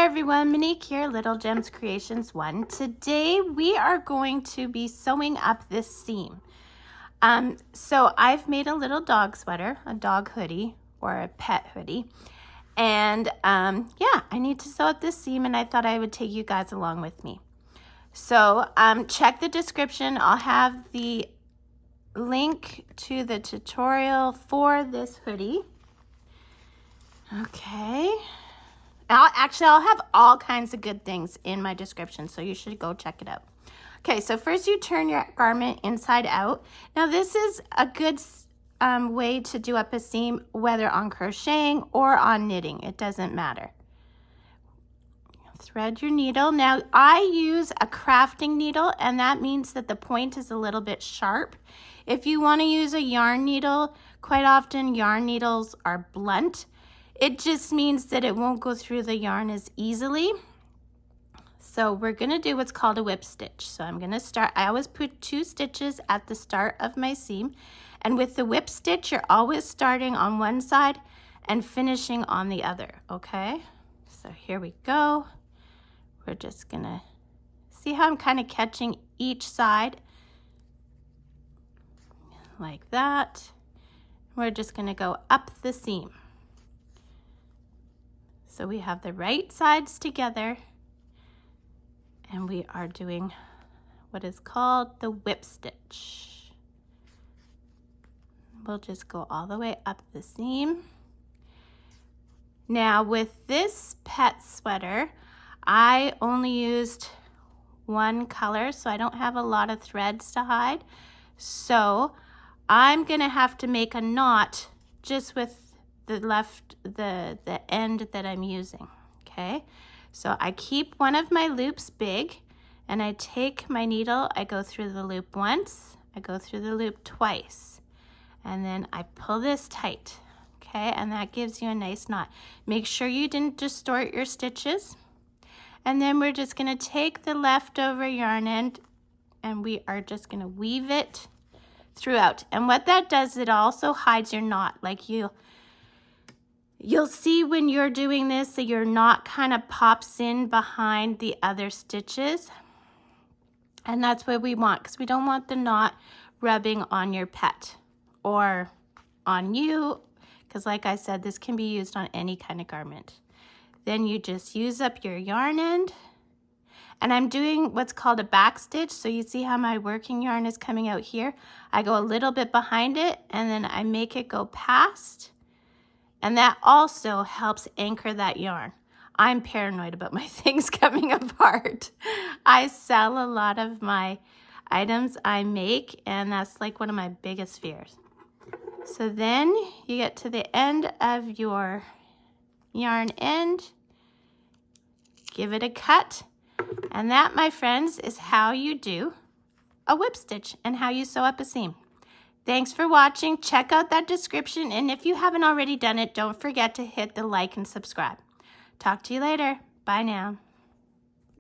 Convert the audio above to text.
everyone, Monique here, Little Gems Creations 1. Today we are going to be sewing up this seam. So I've made a little dog sweater, a dog hoodie or a pet hoodie. And yeah, I need to sew up this seam and I thought I would take you guys along with me. So check the description. I'll have the link to the tutorial for this hoodie. Okay. I'll have all kinds of good things in my description, so you should go check it out. Okay, so first you turn your garment inside out. Now this is a good way to do up a seam, whether on crocheting or on knitting. It doesn't matter. Thread your needle. Now I use a crafting needle, and that means that the point is a little bit sharp. If you want to use a yarn needle, quite often yarn needles are blunt. It just means that it won't go through the yarn as easily. So we're going to do what's called a whip stitch. So I'm going to start, I always put 2 stitches at the start of my seam. And with the whip stitch, you're always starting on one side and finishing on the other, okay? So here we go. We're just going to see how I'm kind of catching each side like that. We're just going to go up the seam. So we have the right sides together and we are doing what is called the whip stitch. We'll just go all the way up the seam. Now with this pet sweater, I only used one color, so I don't have a lot of threads to hide. So I'm gonna have to make a knot just with the end that I'm using, okay? So I keep one of my loops big and I take my needle, I go through the loop once, I go through the loop twice, and then I pull this tight, okay? And that gives you a nice knot. Make sure you didn't distort your stitches. And then we're just gonna take the leftover yarn end and we are just gonna weave it throughout. And what that does, it also hides your knot. Like you'll see when you're doing this that your knot kind of pops in behind the other stitches. And that's what we want, because we don't want the knot rubbing on your pet or on you, because like I said, this can be used on any kind of garment. Then you just use up your yarn end. And I'm doing what's called a back stitch. So you see how my working yarn is coming out here? I go a little bit behind it and then I make it go past. And that also helps anchor that yarn. I'm paranoid about my things coming apart. I sell a lot of my items I make, and that's like one of my biggest fears. So then you get to the end of your yarn end, give it a cut, and that, my friends, is how you do a whip stitch and how you sew up a seam. Thanks for watching. Check out that description, and if you haven't already done it, don't forget to hit the like and subscribe. Talk to you later. Bye now.